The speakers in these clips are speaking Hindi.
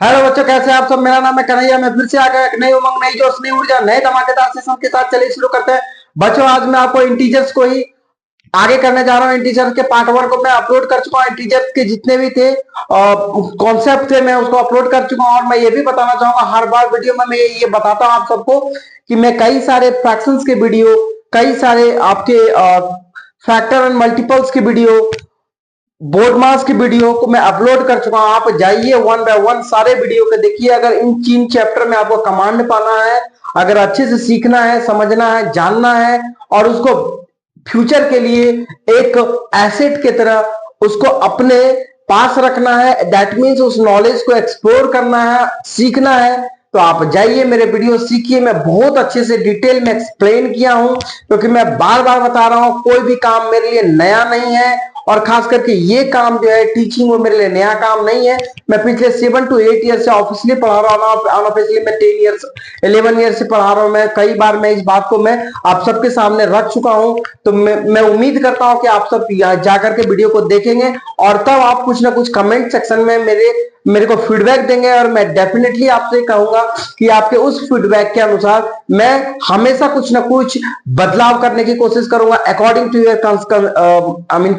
हेलो बच्चों, कैसे हैं आप सब। मेरा नाम है कन्हैया। मैं फिर से आ गया एक नई उमंग, नई जोश, नई ऊर्जा, नए धमाकेदार सेशन के साथ। चलिए शुरू करते हैं बच्चों। आज मैं आपको इंटीजर्स को ही आगे करने जा रहा हूँ। इंटीजर्स के पार्ट 1 को मैं अपलोड कर चुका हूँ। इंटीजर्स के जितने भी थे कॉन्सेप्ट थे, मैं उसको अपलोड कर चुका हूँ। और मैं ये भी बताना चाहूंगा, हर बार वीडियो में मैं ये बताता हूँ आप सबको कि मैं कई सारे फ्रैक्शंस के वीडियो, कई सारे आपके फैक्टर एंड मल्टीपल्स की वीडियो, बोर्ड मास की वीडियो को मैं अपलोड कर चुका हूं। आप जाइए वन बाय वन सारे वीडियो को देखिए। अगर इन 3 चैप्टर में आपको कमांड पाना है, अगर अच्छे से सीखना है, समझना है, जानना है और उसको फ्यूचर के लिए एक एसेट की तरह उसको अपने पास रखना है, दैट मीन्स उस नॉलेज को एक्सप्लोर करना है, सीखना है, तो आप जाइए मेरे वीडियो सीखिए। मैं बहुत अच्छे से डिटेल में एक्सप्लेन किया हूं, क्योंकि मैं बार बार बता रहा हूं कोई भी काम मेरे लिए नया नहीं है। और खास करके ये काम जो है टीचिंग, वो मेरे लिए नया काम नहीं है। मैं पिछले 7 to 8 ईयर से ऑफिशियली पढ़ा रहा हूँ, अनऑफिशियली मैं 10 ईयर 11 ईयर से पढ़ा रहा हूँ। मैं कई बार मैं इस बात को मैं आप सबके सामने रख चुका हूँ। तो मैं उम्मीद करता हूँ कि आप सब जाकर के वीडियो को देखेंगे और तब आप कुछ ना कुछ कमेंट सेक्शन में मेरे को फीडबैक देंगे। और मैं डेफिनेटली आपसे कहूंगा कि आपके उस फीडबैक के अनुसार मैं हमेशा कुछ ना कुछ बदलाव करने की कोशिश करूंगा, according to your I mean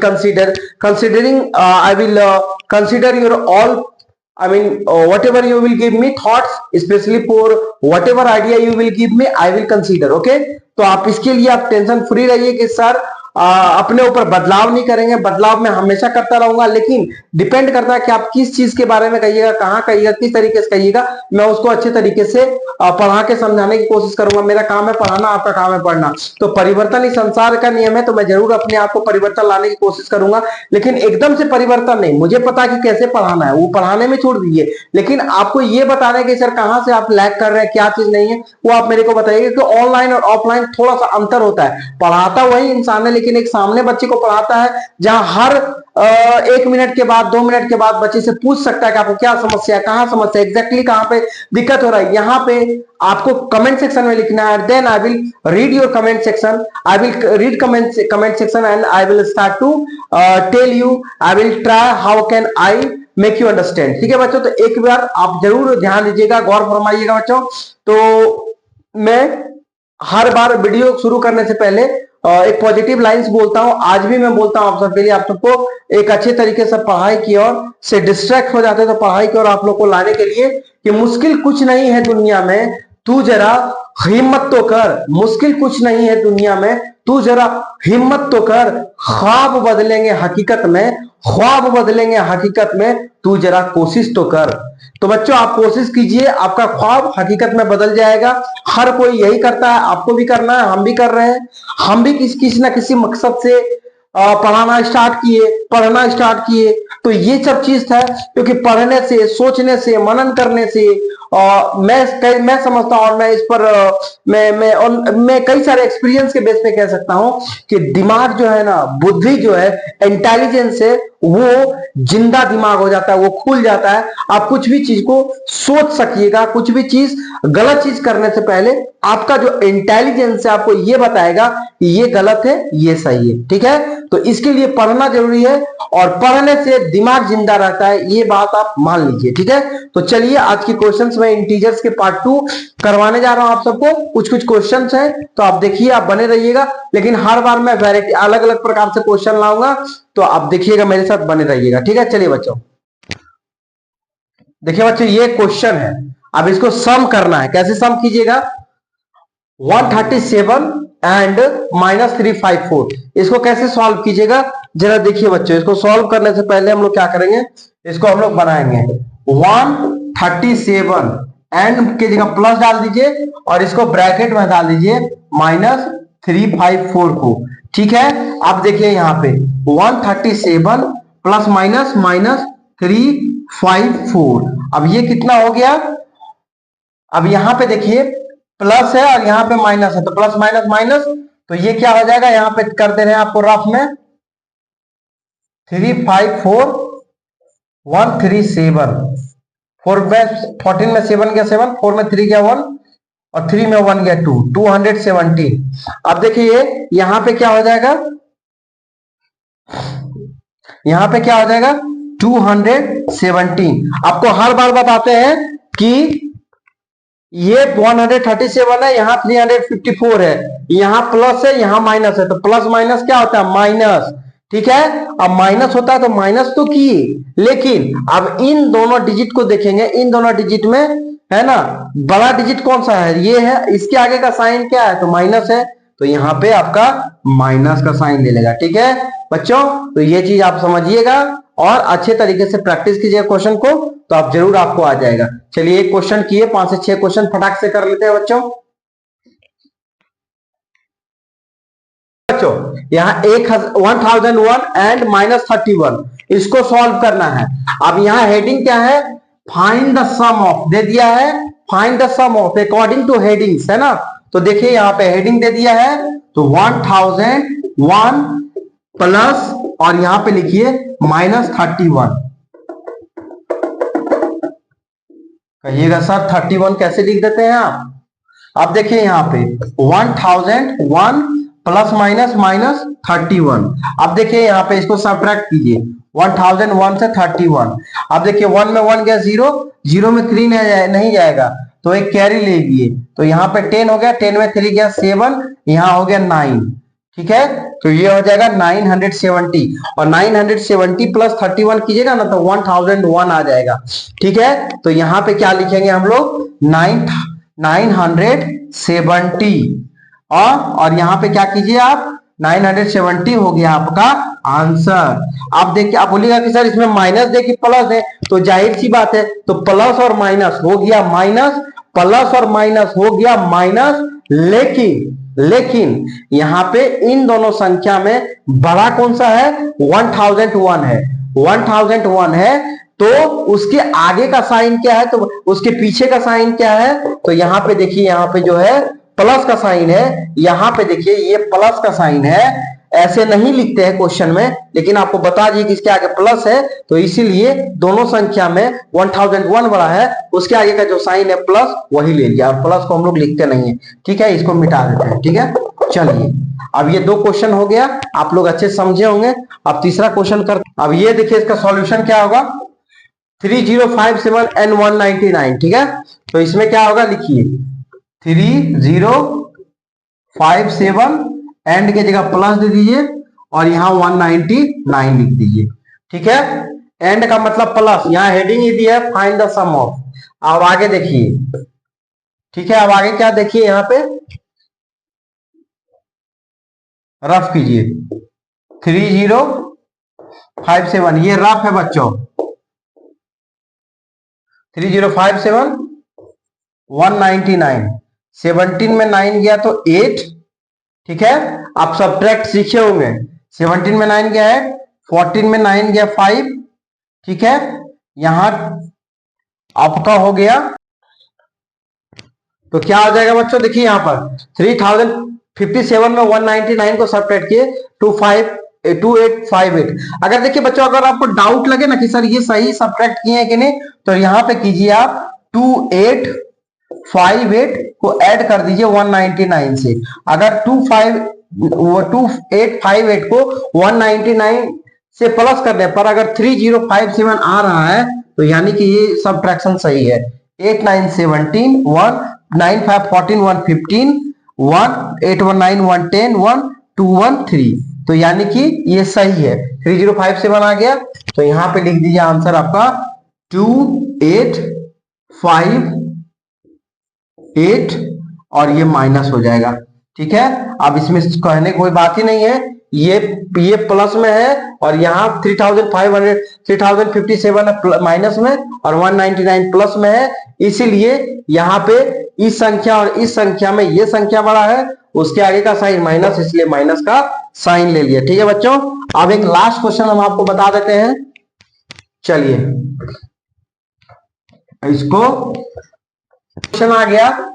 considering I will consider your all, I mean whatever you will give me thoughts, especially for whatever idea you will give me, I will consider. Okay, तो आप इसके लिए आप टेंशन फ्री रहिए कि सर अपने ऊपर बदलाव नहीं करेंगे। बदलाव मैं हमेशा करता रहूंगा, लेकिन डिपेंड करता है कि आप किस चीज के बारे में कहिएगा, कहाँ कहिएगा, किस तरीके से कहिएगा। मैं उसको अच्छे तरीके से पढ़ा के समझाने की कोशिश करूंगा। मेरा काम है पढ़ाना, आपका काम है पढ़ना। तो परिवर्तन ही संसार का नियम है, तो मैं जरूर अपने आप को परिवर्तन लाने की कोशिश करूंगा, लेकिन एकदम से परिवर्तन नहीं। मुझे पता है कि कैसे पढ़ाना है, वो पढ़ाने में छोड़ दीजिए, लेकिन आपको ये बताना है कि सर कहां से आप लैग कर रहे हैं, क्या चीज नहीं है, वो आप मेरे को बताइए। कि ऑनलाइन और ऑफलाइन थोड़ा सा अंतर होता है। पढ़ाता वही इंसान है, लेकिन एक सामने बच्चे को पढ़ाता है जहां हर 1 मिनट के बाद, 2 मिनट के बाद बच्चे से पूछ सकता है कि आपको क्या समस्या है, कहां समस्या है, एग्जैक्टली कहां पे दिक्कत हो रहा है। यहाँ पे आपको कमेंट सेक्शन में लिखना है, then I will read your comment section, I will read comment section and I will start to tell you, I will try how can I make you understand. ठीक है बच्चों, तो एक बार आप जरूर ध्यान दीजिएगा, गौर फरमाइएगा बच्चों। तो मैं हर बार वीडियो शुरू करने से पहले एक पॉजिटिव लाइंस बोलता हूं। आज भी मैं बोलता हूं आप सबके लिए, आप सबको एक अच्छे तरीके से पढ़ाई की ओर से डिस्ट्रैक्ट हो जाते हैं, तो पढ़ाई की ओर आप लोग को लाने के लिए कि मुश्किल कुछ नहीं है दुनिया में, तू जरा हिम्मत तो कर। मुश्किल कुछ नहीं है दुनिया में, तू जरा हिम्मत तो कर। ख्वाब बदलेंगे हकीकत में, ख्वाब बदलेंगे हकीकत में, तू जरा कोशिश तो कर। तो बच्चों आप कोशिश कीजिए, आपका ख्वाब हकीकत में बदल जाएगा। हर कोई यही करता है, आपको भी करना है, हम भी कर रहे हैं। हम भी किसी ना किसी मकसद से पढ़ाना स्टार्ट किए, पढ़ना स्टार्ट किए। तो ये सब चीज था, क्योंकि पढ़ने से, सोचने से, मनन करने से मैं समझता हूं, और मैं इस पर मैं कई सारे एक्सपीरियंस के बेस पे कह सकता हूं कि दिमाग जो है ना, बुद्धि जो है, इंटेलिजेंस है, वो जिंदा दिमाग हो जाता है, वो खुल जाता है। आप कुछ भी चीज को सोच सकिएगा, कुछ भी चीज, गलत चीज करने से पहले आपका जो इंटेलिजेंस है आपको ये बताएगा कि ये गलत है, ये सही है। ठीक है, तो इसके लिए पढ़ना जरूरी है, और पढ़ने से दिमाग जिंदा रहता है, ये बात आप मान लीजिए। ठीक है, तो चलिए आज की क्वेश्चंस में इंटीजर्स के पार्ट 2 करवाने जा रहा हूं आप सबको। कुछ कुछ क्वेश्चंस हैं, तो आप देखिए, आप बने रहिएगा। लेकिन हर बार मैं वैरायटी, अलग अलग प्रकार से क्वेश्चन लाऊंगा, तो आप देखिएगा, मेरे साथ बने रहिएगा। ठीक है, चलिए बच्चों, देखिए बच्चों, ये क्वेश्चन है। अब इसको सम करना है। कैसे सम कीजिएगा? 137 एंड -354, इसको कैसे सॉल्व कीजिएगा जरा देखिए बच्चों। इसको सॉल्व करने से पहले हम लोग क्या करेंगे, इसको हम लोग बनाएंगे 137 एंड की जगह प्लस डाल दीजिए, और इसको ब्रैकेट में डाल दीजिए -354 को। ठीक है, अब देखिए यहाँ पे 137 प्लस माइनस -354, अब ये कितना हो गया? अब यहां पे देखिए प्लस है और यहां पे माइनस है, तो प्लस माइनस माइनस, तो ये क्या हो जाएगा? यहां पे कर दे रहे हैं आपको रफ में 354137, 4 में 14 में 7 गया 7, 4 में 3 गया 1, और 3 में 1 गया 2, 217। अब देखिए यहां पे क्या हो जाएगा, यहां पे क्या हो जाएगा 217। आपको हर बार बताते हैं कि ये 137 है, यहां 354 है, यहां प्लस है, यहां माइनस है, तो प्लस माइनस क्या होता है? माइनस। ठीक है, अब माइनस होता है तो माइनस तो किए, लेकिन अब इन दोनों डिजिट को देखेंगे, इन दोनों डिजिट में है ना, बड़ा डिजिट कौन सा है? ये है, इसके आगे का साइन क्या है? तो माइनस है, तो यहां पे आपका माइनस का साइन ले लेगा। ठीक है बच्चों, तो ये चीज आप समझिएगा और अच्छे तरीके से प्रैक्टिस कीजिएगा क्वेश्चन को, तो आप जरूर आपको आ जाएगा। चलिए एक क्वेश्चन किए, 5 से 6 क्वेश्चन फटाक से कर लेते हैं बच्चों। बच्चों यहाँ 1001 एंड -31, इसको सॉल्व करना है। अब यहाँ हेडिंग क्या है? फाइंड द सम ऑफ दे दिया है, find the sum of according to headings, है ना। तो देखिए यहाँ पे हेडिंग दे दिया है, तो 1001 प्लस और यहां पे लिखिए -31। कहिएगा सर 31 कैसे लिख देते हैं आप? अब देखिए यहाँ पे 1001 प्लस माइनस -31। अब देखिए यहाँ पे इसको सब्ट्रैक्ट कीजिए, 1001 से 31। अब देखिए 1 में 1 गया 0, 0 में 3 नहीं जाएगा, तो एक कैरी ले लिए, तो यहाँ पे 10 हो गया, 10 में 3 गया 7, यहाँ हो गया 9। ठीक है, तो ये हो जाएगा 970, और 970 प्लस 31 कीजिएगा ना तो 1001 आ जाएगा। ठीक है, तो यहाँ पे क्या लिखेंगे हम लोग? 970, और यहाँ पे क्या कीजिए आप? 970 हो गया आपका आंसर। आप देखिए, आप बोलिएगा कि सर इसमें माइनस दे कि प्लस है, तो जाहिर सी बात है, तो प्लस और माइनस हो गया माइनस, प्लस और माइनस हो गया माइनस, लेकिन यहां पे इन दोनों संख्या में बड़ा कौन सा है? 1001 है, 1001 है, तो उसके आगे का साइन क्या है? तो उसके पीछे का साइन क्या है? तो यहां पे देखिए, यहां पे जो है प्लस का साइन है, यहां पे देखिए ये प्लस का साइन है। ऐसे नहीं लिखते हैं क्वेश्चन में, लेकिन आपको बता दिए कि इसके आगे प्लस है, तो इसीलिए दोनों संख्या में 1001 बड़ा है, उसके आगे का जो साइन है प्लस, वही ले लिया। और प्लस को हम लोग लिखते नहीं है। ठीक है, इसको मिटा देते हैं। ठीक है, चलिए अब ये 2 क्वेश्चन हो गया, आप लोग अच्छे समझे होंगे। अब तीसरा क्वेश्चन कर, अब ये देखिए इसका सॉल्यूशन क्या होगा? 3057 and 199। ठीक है, तो इसमें क्या होगा? लिखिए 3057 एंड के जगह प्लस दे दीजिए, और यहां 199 लिख दीजिए। ठीक है, एंड का मतलब प्लस, यहां हेडिंग ही दी है फाइंड द सम ऑफ। अब आगे देखिए, ठीक है, अब आगे क्या देखिए, यहां पे रफ कीजिए 3057, ये रफ है बच्चों। 3057 199, 17 में 9 गया तो 8। ठीक है, आप सब्ट्रैक्ट सीखे होंगे, 17 में 9 गया है, 14 में 9 गया 5। ठीक है, यहां आपका हो गया, तो क्या हो जाएगा बच्चों? देखिए यहां पर 3057 में 199 को सब्ट्रैक्ट किए, 2858। अगर देखिए बच्चों, अगर आपको डाउट लगे ना कि सर ये सही सब्ट्रैक्ट किए हैं कि नहीं, तो यहां पे कीजिए आप 2858 को ऐड कर दीजिए 199 से। अगर 2858 को 199 से प्लस कर दे, पर अगर 3057 आ रहा है, तो यानी कि ये सब्ट्रैक्शन सही है। 8 9 17 1 9 5 14 1 15 1 8 1 9 1 10 1 2 1 3, तो यानी कि ये सही है। 3057 आ गया, तो यहां पे लिख दीजिए आंसर आपका 2858, और ये माइनस हो जाएगा। ठीक है, अब इसमें कहने कोई बात ही नहीं है, ये प्लस में है, और यहाँ 3057 माइनस में, और 199 प्लस में है, इसीलिए यहाँ पे इस संख्या और इस संख्या में ये संख्या बड़ा है, उसके आगे का साइन माइनस, इसलिए माइनस का साइन ले लिया। ठीक है बच्चों, अब एक लास्ट क्वेश्चन हम आपको बता देते हैं। चलिए, इसको क्वेश्चन आ गया,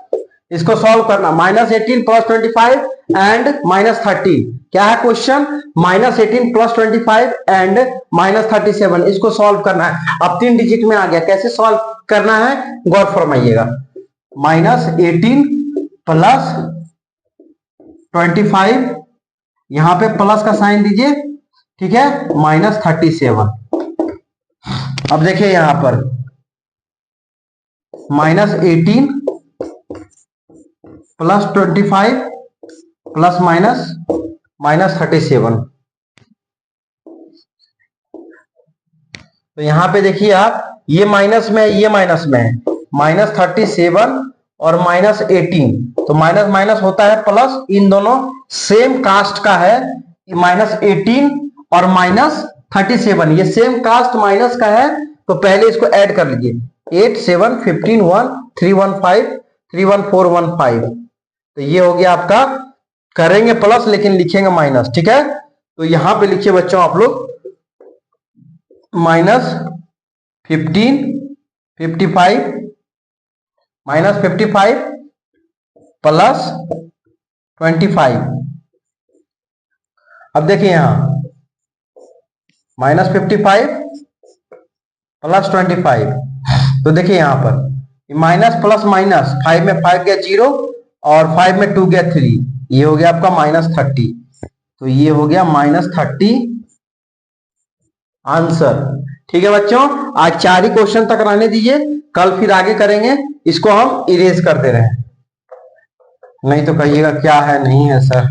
इसको सॉल्व करना। -18 प्लस 25 एंड -30, क्या है क्वेश्चन? -18 प्लस 25 एंड -37, इसको सॉल्व करना है। अब 3 डिजिट में आ गया, कैसे सॉल्व करना है गौर फरमाइएगा। -18 प्लस 25, यहां पे प्लस का साइन दीजिए। ठीक है, -37, अब देखिए यहां पर -18 प्लस 25 प्लस -37। तो यहां पे देखिए आप, ये माइनस में ये माइनस में है, -37 और -18, तो माइनस माइनस होता है प्लस, इन दोनों सेम कास्ट का है, -18 और -37 ये सेम कास्ट माइनस का है, तो पहले इसको ऐड कर लीजिए, 8 7 15 1 315 31415, तो ये हो गया आपका, करेंगे प्लस लेकिन लिखेंगे माइनस, ठीक है। तो यहां पे लिखिए बच्चों आप लोग -15 55 -55 प्लस 25। अब देखिए यहां -55 प्लस 25, तो देखिए यहां पर माइनस प्लस माइनस, 5 में 5 गया 0 और 5 में 2 गया 3, ये हो गया आपका -30, तो ये हो गया -30 आंसर। ठीक है बच्चों, आज 4 ही क्वेश्चन तक रहने दीजिए, कल फिर आगे करेंगे, इसको हम इरेज करते रहे, नहीं तो कहिएगा क्या है नहीं है सर।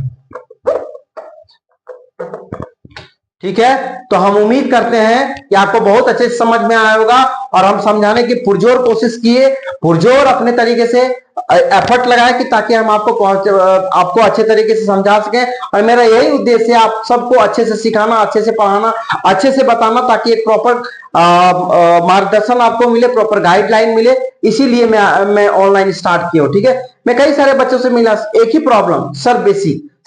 ठीक है, तो हम उम्मीद करते हैं कि आपको बहुत अच्छे से समझ में आया होगा, और हम समझाने की पुरजोर कोशिश किए, पुरजोर अपने तरीके से एफर्ट लगाए कि ताकि हम आपको अच्छे तरीके से समझा सकें, और मेरा यही उद्देश्य है आप सबको अच्छे से सिखाना, अच्छे से पढ़ाना, अच्छे से बताना, ताकि एक प्रॉपर मार्गदर्शन आपको मिले, प्रॉपर गाइडलाइन मिले, इसीलिए मैं ऑनलाइन स्टार्ट किया हूं। ठीक है, मैं कई सारे बच्चों से मिला, एक ही प्रॉब्लम,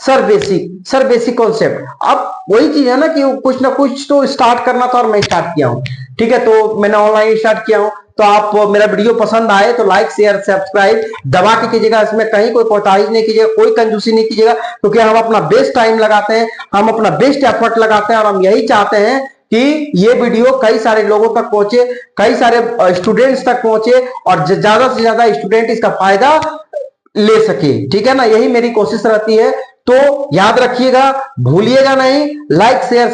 सर बेसिक कॉन्सेप्ट। अब वही चीज है ना कि कुछ ना कुछ तो स्टार्ट करना था, और मैं स्टार्ट किया हूं। ठीक है, तो मैंने ऑनलाइन स्टार्ट किया हूं, तो आप मेरा वीडियो पसंद आए तो लाइक शेयर सब्सक्राइब दबा के कीजिएगा, इसमें कहीं कोई कोताही नहीं कीजिएगा, कोई कंजूसी नहीं कीजिएगा, क्योंकि हम अपना बेस्ट टाइम लगाते हैं, हम अपना बेस्ट एफर्ट लगाते हैं, और हम यही चाहते हैं कि ये वीडियो कई सारे लोगों तक पहुंचे, कई सारे स्टूडेंट्स तक पहुंचे, और ज्यादा से ज्यादा स्टूडेंट इसका फायदा ले सके। ठीक है ना, यही मेरी कोशिश रहती है। तो याद रखिएगा, भूलिएगा नहीं, लाइक शेयर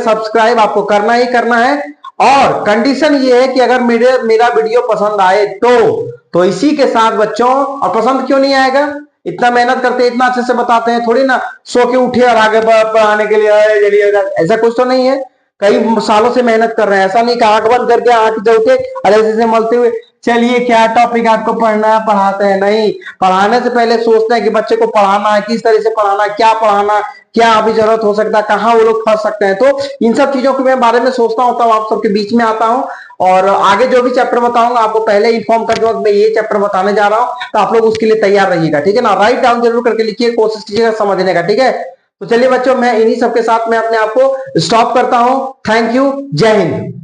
सब्सक्राइब आपको करना ही करना है, और कंडीशन ये है कि अगर मेरा वीडियो पसंद आए तो इसी के साथ बच्चों, और पसंद क्यों नहीं आएगा, इतना मेहनत करते हैं, इतना अच्छे से बताते हैं, थोड़ी ना सो के उठे और आगे पढ़ाने के लिए, ऐसा कुछ तो नहीं है, कई सालों से मेहनत कर रहे हैं, ऐसा नहीं कि आंख बंद करके आंख जलते और ऐसे से मलते हुए चलिए क्या टॉपिक आपको पढ़ना है पढ़ाते हैं, नहीं, पढ़ाने से पहले सोचते हैं कि बच्चे को पढ़ाना है, किस तरह से पढ़ाना है, क्या पढ़ाना, क्या अभी जरूरत हो सकता है, कहाँ वो लोग फंस सकते हैं, तो इन सब चीजों के मैं बारे में सोचता हूँ, तब आप सबके बीच में आता हूँ, और आगे जो भी चैप्टर बताऊंगा आपको पहले इन्फॉर्म कर दूंगा, मैं ये चैप्टर बताने जा रहा हूँ, तो आप लोग उसके लिए तैयार रहिएगा। ठीक है ना, राइट डाउन जरूर करके लिखिए, कोशिश कीजिएगा समझने का। ठीक है, तो चलिए बच्चों, मैं इन्हीं सबके साथ मैं अपने आप को स्टॉप करता हूं। थैंक यू, जय हिंद।